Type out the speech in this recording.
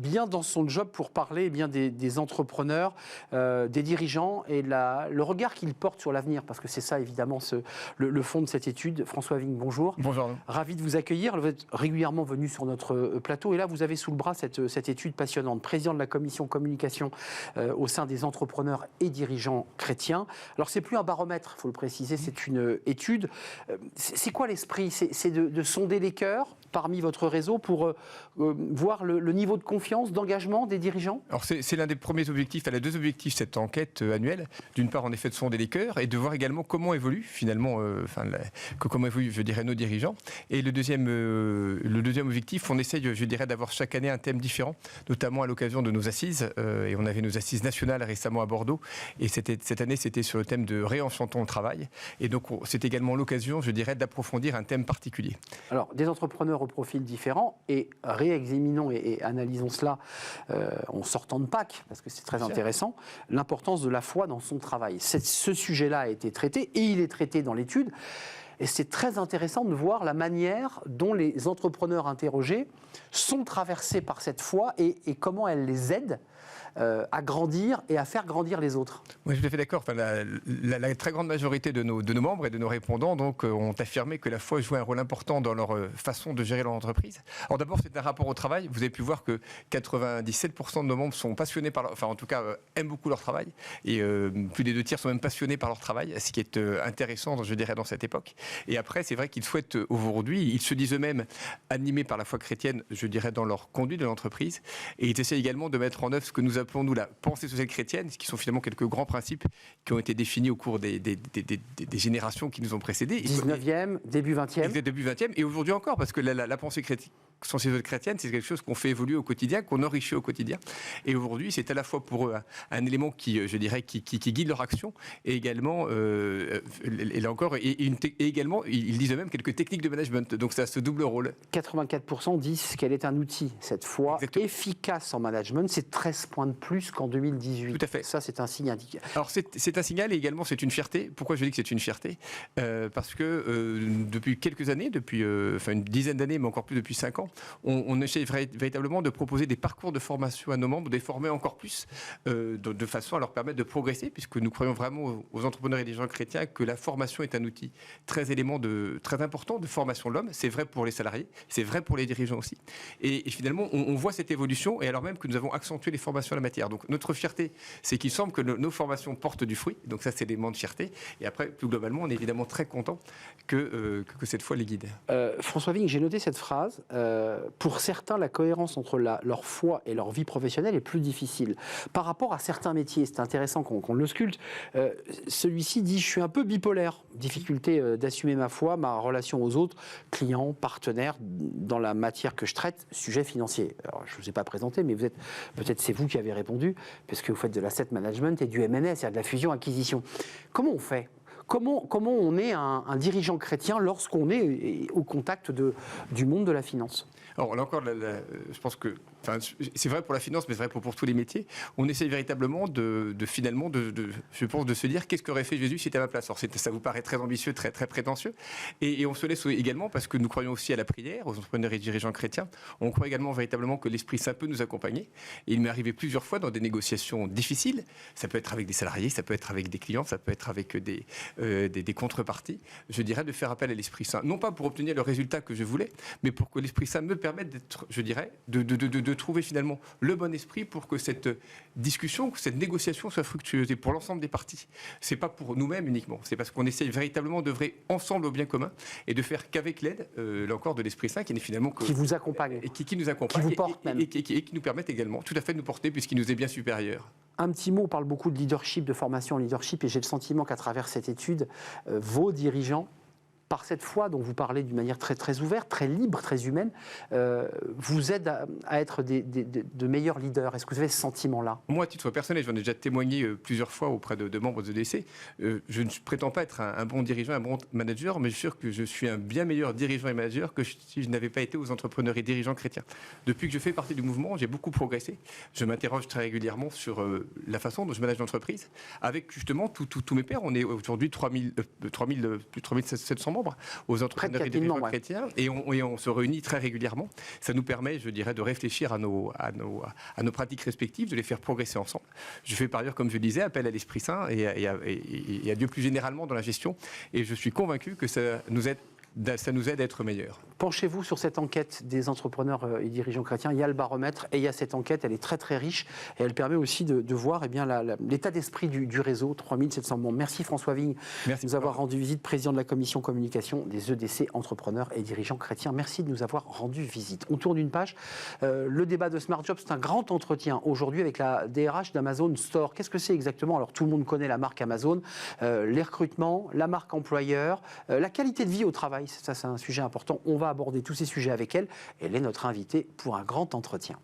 bien dans son job pour parler des entrepreneurs, des dirigeants et le regard qu'ils portent sur l'avenir, parce que c'est ça évidemment le fond de cette étude. François Vigne, bonjour. Bonjour. Ravi de vous accueillir. Vous êtes régulièrement venu sur notre plateau et là vous avez sous le bras cette étude passionnante. Président de la commission communication au sein des entrepreneurs et dirigeants chrétiens. Alors c'est plus un baromètre, il faut le préciser, c'est une étude. C'est quoi l'esprit? C'est de sonder les cœurs parmi votre réseau pour voir le niveau de confiance, d'engagement des dirigeants? Alors c'est l'un des premiers objectifs, elle a deux objectifs cette enquête annuelle. D'une part en effet de sonder les cœurs et de voir également comment évoluent finalement, comment évoluent je dirais nos dirigeants. Et le deuxième objectif, on essaye je dirais d'avoir chaque année un thème différent, notamment à l'occasion de nos assises. Et on avait nos assises nationales récemment à Bordeaux et cette année c'était sur le thème de réenchantons le travail. Et donc c'est également l'occasion je dirais d'approfondir un thème particulier. Alors des entrepreneurs au profil différent et réexaminons et analysons cela en sortant de Pâques, parce que c'est très intéressant, l'importance de la foi dans son travail. Ce sujet-là a été traité et il est traité dans l'étude. Et c'est très intéressant de voir la manière dont les entrepreneurs interrogés sont traversés par cette foi et comment elle les aide à grandir et à faire grandir les autres. Oui, je suis tout à fait d'accord. Enfin, la très grande majorité de nos membres et de nos répondants ont affirmé que la foi jouait un rôle important dans leur façon de gérer leur entreprise. Alors d'abord, c'est un rapport au travail. Vous avez pu voir que 97% de nos membres sont passionnés en tout cas, aiment beaucoup leur travail. Et plus des 2 tiers sont même passionnés par leur travail, ce qui est intéressant, je dirais, dans cette époque. Et après, c'est vrai qu'ils souhaitent aujourd'hui, ils se disent eux-mêmes animés par la foi chrétienne, je dirais, dans leur conduite de l'entreprise. Et ils essaient également de mettre en œuvre ce que nous appelons, nous, la pensée sociale chrétienne, qui sont finalement quelques grands principes qui ont été définis au cours des générations qui nous ont précédés. 19e, début 20e. Début 20e, et aujourd'hui encore, parce que la pensée sociale chrétienne, c'est quelque chose qu'on fait évoluer au quotidien, qu'on enrichit au quotidien. Et aujourd'hui, c'est à la fois pour eux un élément qui, je dirais, qui guide leur action, et également, et là encore, et également, ils disent eux-mêmes quelques techniques de management. Donc ça a ce double rôle. 84% disent qu'elle est un outil, cette foi. Exactement. Efficace en management. C'est 13 points de plus qu'en 2018. Tout à fait. Ça, c'est un signe indiqué. Alors, c'est un signal et également, c'est une fierté. Pourquoi je dis que c'est une fierté? Parce que depuis quelques années, depuis une dizaine d'années, mais encore plus depuis 5 ans, on essaie véritablement de proposer des parcours de formation à nos membres, de les former encore plus, de façon à leur permettre de progresser, puisque nous croyons vraiment aux entrepreneurs et dirigeants chrétiens que la formation est un outil très important de formation de l'homme. C'est vrai pour les salariés, c'est vrai pour les dirigeants aussi. Et finalement, on voit cette évolution, et alors même que nous avons accentué les formations en la matière. Donc notre fierté, c'est qu'il semble que nos formations portent du fruit. Donc ça, c'est l'élément de fierté. Et après, plus globalement, on est évidemment très content que cette foi les guide. François Vigne, j'ai noté cette phrase. Pour certains, la cohérence entre leur foi et leur vie professionnelle est plus difficile. Par rapport à certains métiers, c'est intéressant qu'on l'ausculte, celui-ci dit « je suis un peu bipolaire ». Difficulté d'assumer ma foi, ma relation aux autres, clients, partenaires, dans la matière que je traite, sujet financier. Alors, je ne vous ai pas présenté, mais peut-être c'est vous qui avez répondu, parce que vous faites de l'asset management et du M&A, c'est-à-dire de la fusion-acquisition. Comment on fait ? Comment on est un dirigeant chrétien lorsqu'on est au contact du monde de la finance ? Alors là encore, je pense que c'est vrai pour la finance, mais c'est vrai pour tous les métiers. On essaie véritablement finalement je pense, de se dire qu'est-ce qu'aurait fait Jésus si c'était à ma place. Alors ça vous paraît très ambitieux, très, très prétentieux. Et on se laisse également, parce que nous croyons aussi à la prière, aux entrepreneurs et dirigeants chrétiens. On croit également véritablement que l'Esprit Saint peut nous accompagner. Et il m'est arrivé plusieurs fois dans des négociations difficiles. Ça peut être avec des salariés, ça peut être avec des clients, ça peut être avec des contreparties. Je dirais de faire appel à l'Esprit Saint. Non pas pour obtenir le résultat que je voulais, mais pour que l'Esprit Saint me permette d'être, je dirais, de trouver finalement le bon esprit pour que cette discussion, que cette négociation soit fructueuse et pour l'ensemble des parties. C'est pas pour nous-mêmes uniquement, c'est parce qu'on essaye véritablement d'œuvrer ensemble au bien commun et de faire qu'avec l'aide, là encore, de l'Esprit Saint qui n'est finalement qui vous accompagne et qui nous accompagne, qui vous porte même. Et qui nous permettent également tout à fait de nous porter puisqu'il nous est bien supérieur. Un petit mot, on parle beaucoup de leadership, de formation en leadership, et j'ai le sentiment qu'à travers cette étude, vos dirigeants, par cette foi dont vous parlez d'une manière très, très ouverte, très libre, très humaine, vous aide à être de meilleurs leaders. Est-ce que vous avez ce sentiment-là ? Moi, à titre personnel, j'en ai déjà témoigné plusieurs fois auprès de membres de l'EDC. Je ne prétends pas être un bon dirigeant, un bon manager, mais je suis sûr que je suis un bien meilleur dirigeant et manager que si je n'avais pas été aux entrepreneurs et dirigeants chrétiens. Depuis que je fais partie du mouvement, j'ai beaucoup progressé. Je m'interroge très régulièrement sur la façon dont je manage l'entreprise, avec justement tous mes pairs. On est aujourd'hui plus de 3700 membres, aux entrepreneurs et dirigeants chrétiens, et on se réunit très régulièrement. Ça nous permet, je dirais, de réfléchir à nos pratiques respectives, de les faire progresser ensemble. Je fais par ailleurs, comme je disais, appel à l'Esprit Saint et à Dieu plus généralement dans la gestion, et je suis convaincu que ça nous aide à être meilleurs. Penchez-vous sur cette enquête des entrepreneurs et dirigeants chrétiens. Il y a le baromètre et il y a cette enquête. Elle est très très riche et elle permet aussi de voir l'état d'esprit du réseau, 3700 membres. Merci François Vigne de nous avoir rendu visite, président de la commission communication des EDC entrepreneurs et dirigeants chrétiens. Merci de nous avoir rendu visite. On tourne une page. Le débat de Smart Job, c'est un grand entretien aujourd'hui avec la DRH d'Amazon Store. Qu'est-ce que c'est exactement? Alors tout le monde connaît la marque Amazon, les recrutements, la marque employeur, la qualité de vie au travail. Ça, c'est un sujet important. On va aborder tous ces sujets avec elle. Elle est notre invitée pour un grand entretien.